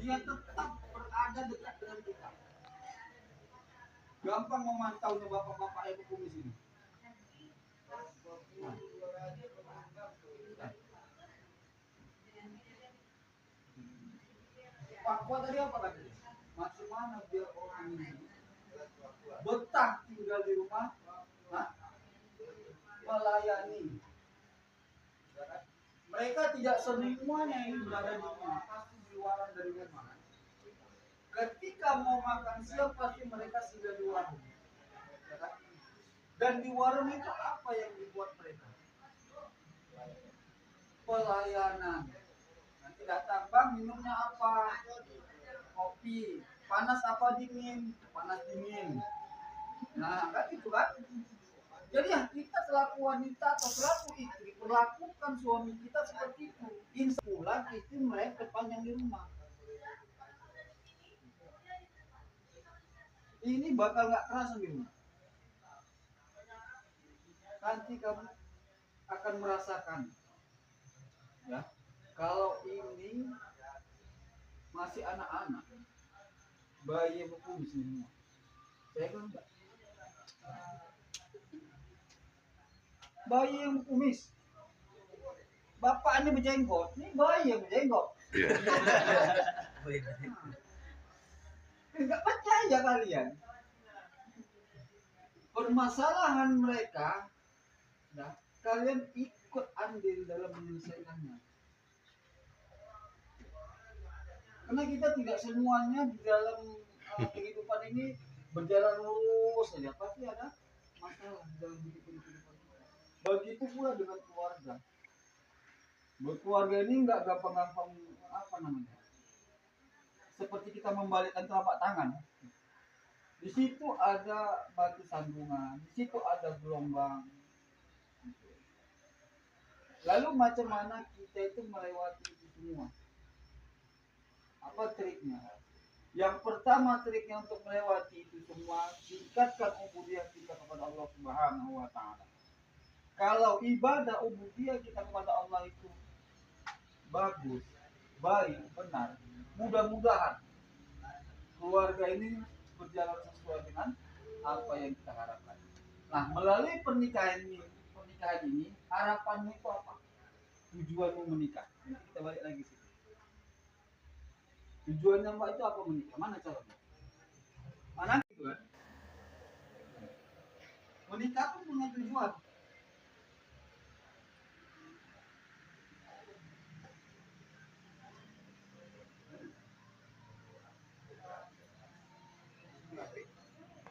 dia tetap berada dekat dengan kita. Gampang memantaunya bapak-bapak ibu kumis ini. Papua tadi apa tadi? Macam mana biar orang ini betah tinggal di rumah, melayani. Mereka tidak semuanya yang berada di rumah, pasti di luar dari rumah. Ketika mau makan siang pasti mereka sudah di warung. Dan di warung itu apa yang dibuat mereka? Pelayanan. Nanti datang, bang minumnya apa? Kopi. Panas apa dingin? Panas dingin. Nah, kan itu kan. Jadi ya kita selaku wanita atau selaku istri perlakukan suami kita seperti itu. Insya Allah istri mereka terpanjang di rumah. Ini bakal nggak kerasa di rumah. Nanti kamu akan merasakan, ya. Kalau ini masih anak-anak, bayi hukum semua. Saya kan enggak. Bayi yang kumis, bapaknya berjenggot, ini bayi yang berjenggot. Enggak percaya kalian. Permasalahan mereka, nah, kalian ikut andil dalam menyelesaikannya. Karena kita tidak semuanya di dalam kehidupan ini berjalan lurus saja, pasti ada masalah dalam kehidupan. Begitu pula dengan keluarga. Berkeluarga ini nggak gampang-gampang apa namanya. Seperti kita membalikkan telapak tangan. Di situ ada batu sandungan, di situ ada gelombang. Lalu macam mana kita itu melewati itu semua? Apa triknya? Yang pertama triknya untuk melewati itu semua, tingkatkan ubudiyah kita kepada Allah Subhanahu wa taala. Kalau ibadah ubudiyah kita kepada Allah itu bagus, baik, benar, mudah-mudahan keluarga ini berjalan sesuai dengan apa yang kita harapkan. Nah, melalui pernikahan ini harapanmu itu apa? Tujuanmu menikah. Nanti kita balik lagi sih. Tujuannya Mbak itu apa menikah? Mana calonnya? Mana gitu kan? Menikah pun punya tujuan.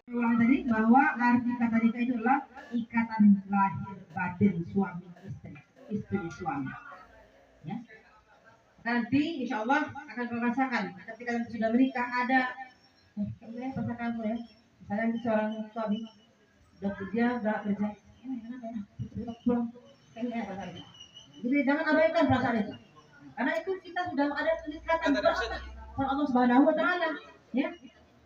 Ulang tadi bahwa arti kata nikah itu adalah ikatan lahir batin suami istri suami. Ya. Nanti insya Allah akan merasakan ketika nanti sudah menikah ada pasal kamu ya. Misalnya seorang suami udah kerja, kenapa ya? Pulang, kayaknya pasal itu. Jadi jangan abaikan perasaan itu. Karena itu kita sudah ada ikatan sama Allah Subhanahu wa taala, ya.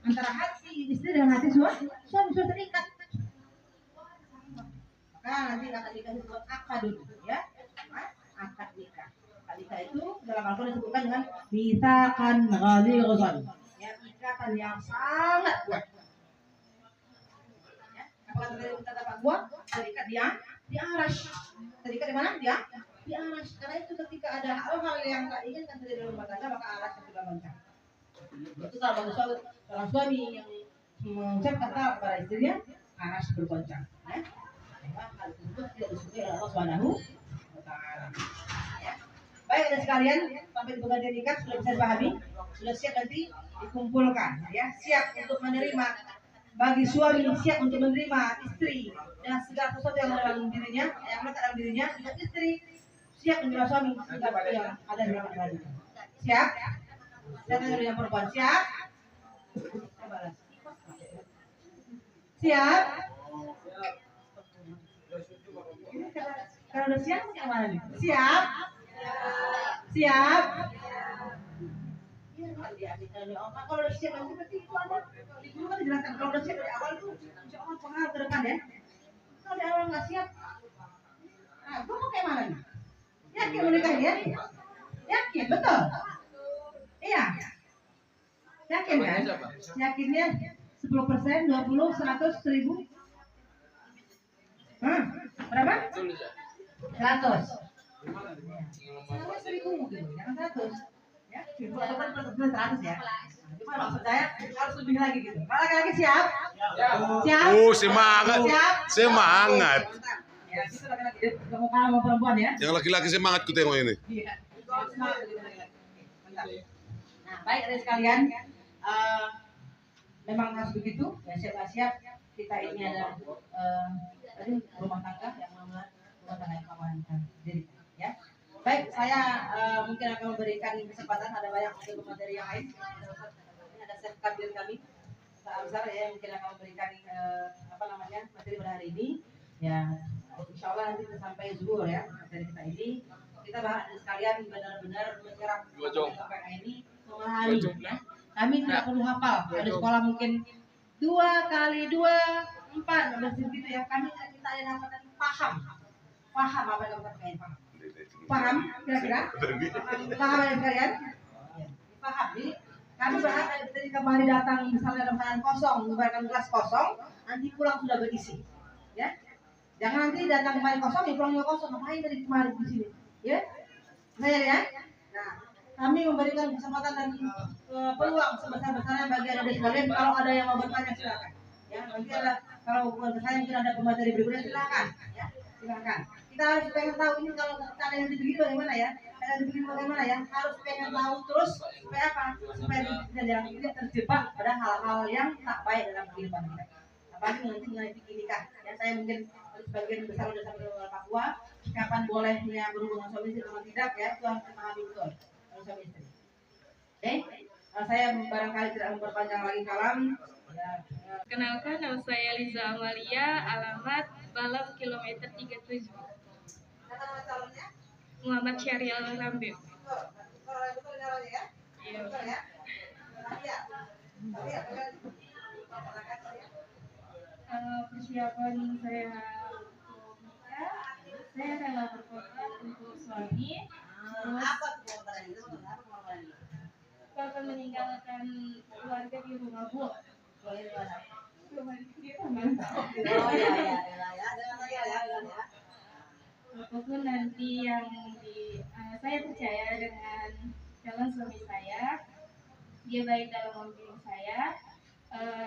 Antara hati istri dengan hati suami sudah terikat. Maka nanti kata nikah itu akad dulu, ya. Akad nikah. Akad nikah itu dalam Al-Quran disebutkan dengan mitsaqan ghalidhan, ya, ikatan yang sangat kuat. Ya, apakah tadi kita dapat buat terikat di arasy. Terikat di mana? Di arasy. Karena itu ketika ada hal-hal yang tak diinginkan terjadi dalam rumah tangga, maka arasy sudah goncang. Itu kalau seorang suami yang mengucapkan kata kepada istrinya, arasy bergoncang. Ya. Hal tersebut tidak disukai oleh Allah Subhanahu wa taala. Ya. Baik ada sekalian, sampai di pergantian nikah sudah bisa dipahami, sudah siap nanti dikumpulkan, ya, siap untuk menerima bagi suami, siap untuk menerima istri dan segala sesuatu yang dalam dirinya, yang melekat dalam dirinya, dan istri siap menerima suami segala yang ada di dalam dirinya. Siap? Siap menerima yang perempuan, siap? Siap? Kalau udah siap, kayak mana nih? Siap? Siap? Kalau udah siap nanti berarti itu ada di guru kan dijelaskan kalau udah siap dari awal itu insya Allah pengaruh ke depan ya. Kalau di awal nggak siap, nah gue mau kayak mana nih? Yakin menikah ya? Yakin betul? Iya. Yakin kan? Yakinnya 10%, 20, 100, 1000? Berapa? 100. Sama 1000 mungkin, jangan 100. Ya, 100 ya. Cuma maksud saya harus lebih lagi gitu. Kalau laki-laki siap? Siap? Semangat. Siap? Semangat. Ya, gitu laki-laki. Gak mau kalah sama perempuan ya. Yang laki-laki semangat ku tengok ini. Iya. Semangat gitu laki-laki. Mantap. Nah, baik adik sekalian, memang harus begitu. Ya, siap-siap kita ini ada tadi rumah tangga yang mana rumah tangga yang kamu diri, ya. Baik, saya mungkin akan memberikan kesempatan, ada banyak untuk materi yang lain. Ini ada chef kabir kami, Pak Amsar ya, yang mungkin akan memberikan materi pada hari ini. Ya, insya Allah nanti sampai zuhur ya materi kita ini. Kita bahas sekalian benar-benar menyerap topik ini memahami. Ya. Kami tidak perlu hafal. Ada sekolah mungkin 2 kali 2 4 begitu ya. Kami kita ada hafal paham apa yang kita pengen paham kira-kira paham ya kalian? Paham. Jadi kami bahas dari kemarin datang misalnya dalam keadaan kosong, memberikan gelas kosong, nanti pulang sudah berisi, ya. Jangan nanti datang kemarin kosong, ya pulangnya kosong, ngapain dari kemarin di sini, ya? Nah ya. Nah, kami memberikan kesempatan dan peluang sebesar-besarnya bagi adik sekalian. Kalau ada yang mau bertanya silakan. Ya, nanti ada kalau bukan saya mungkin ada pemateri berikutnya silakan, ya. Silakan. Kita harus pengen tahu ini kalau kalian dibikin bagaimana ya, kalian dibikin bagaimana ya, harus pengen tahu terus supaya apa? Supaya tidak terjebak pada hal-hal yang tak baik dalam kehidupan kita. Apalagi nanti mengenai nikah. Ya, saya mungkin sebagian besar sudah sampai ke Papua. Kapan bolehnya berhubungan suami istri atau tidak ya, itu harus dipahami betul suami istri. Oke, saya barangkali tidak memperpanjang lagi kalam. Kenalkan, nama saya Liza Amalia, alamat Balam kilometer 37. Muhammad Syarial Rambe. Persiapan saya untuk nikah, saya rela berkorban untuk suami. Terus akan meninggalkan keluarga di rumah Bu. Apapun nanti yang saya percaya dengan calon suami saya, dia baik dalam membimbing saya,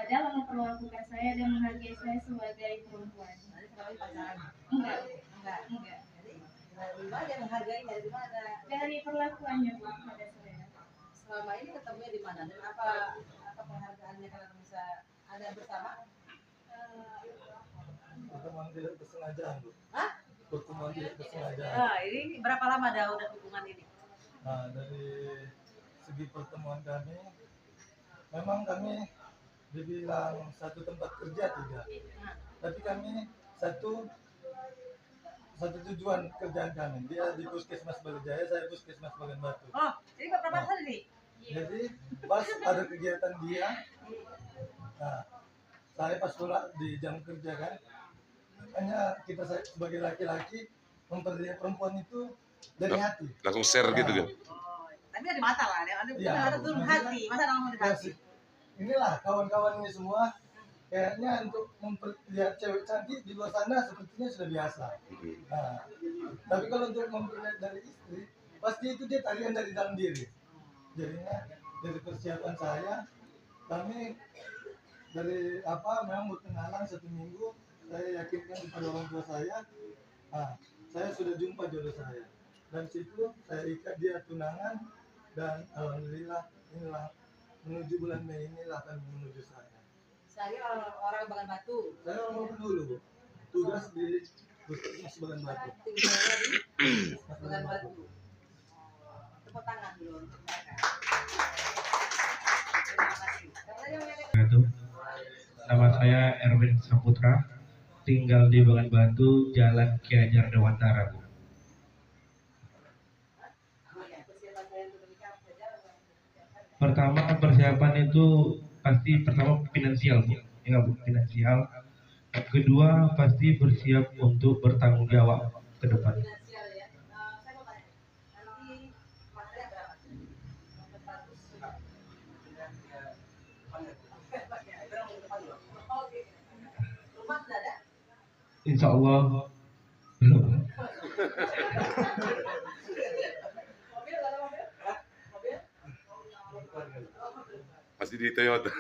dalam memperlakukan saya dan menghargai saya sebagai perempuan. Enggak. Dari mana dia menghargai, dari mana? Dari perlakuannya pada saya. Selama ini ketemunya di mana dan apa penghargaannya kalau bisa ada bersama? Pertemuan tidak kesengajaan, Bu. Hah? Pertemuan tidak kesengajaan. Ini berapa lama udah hubungan ini? Nah, dari segi pertemuan kami, memang kami dibilang satu tempat kerja tidak, tapi kami satu tujuan kerjaan kami. Dia di Puskesmas Balijaya, saya Puskesmas Bagan Batu. Oh, jadi berapa kali nih? Jadi pas ada kegiatan dia, nah saya pas pulang di jam kerja kan, hanya kita sebagai laki-laki mempelajari perempuan itu dari hati. Langsung share gitu kan. Tapi ada mata lah, ada turun hati, masa orang mau di hati. Inilah kawan-kawan ini semua kayaknya untuk memperlihat cewek cantik di luar sana sepertinya sudah biasa. Nah, tapi kalau untuk memperlihat dari istri, pasti itu dia tarian dari dalam diri. Jadinya dari persiapan saya, kami dari memang berkenalan 1 minggu, saya yakinkan kepada orang tua saya, saya sudah jumpa jodoh saya. Dan situ saya ikat dia tunangan dan alhamdulillah inilah menuju bulan Mei inilah akan menuju saya. Saya orang Bagan Batu. Saya orang dulu tugas di Puskesmas Bagan Batu. Tinggalnya di Bagan Batu. Tepuk tangan dulu untuk mereka. Terima kasih. Nama saya Erwin Saputra, tinggal di Bagan Batu, Jalan Ki Hajar Dewantara, Bu. Pertama persiapan itu pasti pertama finansial, Bu. Ya, Bu, finansial. Kedua pasti bersiap untuk bertanggung jawab ke depan. Finansial ya. Saya mau tanya. Nanti materinya berapa? Rumah sudah ada? Insya Allah belum. Mobil ada mobil? Mobil? Masih di Toyota. Apa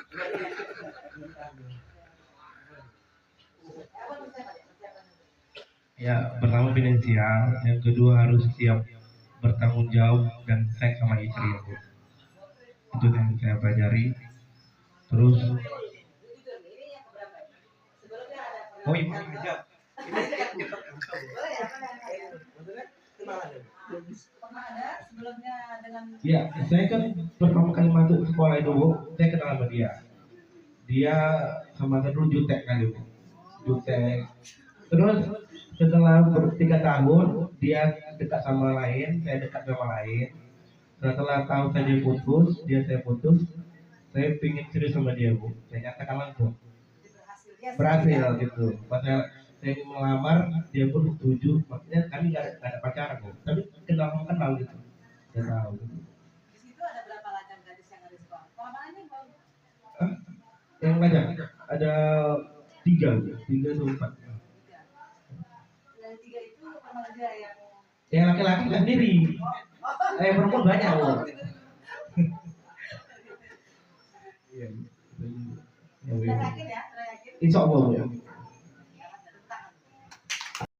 tuh saya Pak? Ya, pertama finansial, yang kedua harus siap bertanggung jawab dan sayang sama istri ya, Bu. Itu yang saya pelajari. Terus, oh iya, Boleh ya? Pernah ada sebelumnya dengan ya, saya kan pertama kali masuk sekolah itu, Bu, saya kenal sama dia. Dia sama saya dulu jutek kali, Bu. Jutek. Terus setelah 3 tahun dia dekat sama lain, saya dekat sama lain. Setelah tahu saya putus, saya putus, saya pingin serius sama dia, Bu. Saya nyatakan langsung berhasil gitu. Pas saya melamar, dia pun setuju. Maksudnya kami nggak ada pacaran, Bu, tapi kenal gitu. Saya tahu. Gitu. di situ ada berapa lajang gadis yang ada di sekolah? Sekolah mana nih, Bang? Hah? Yang banyak ada 3, Bu. 3 atau 4. Tiga. Dari 3 itu remaja yang Yang laki-laki nggak sendiri. Perempuan banyak, Bu. Iya. sudah yakin ya? Sudah yakin? Insya Allah, Bu.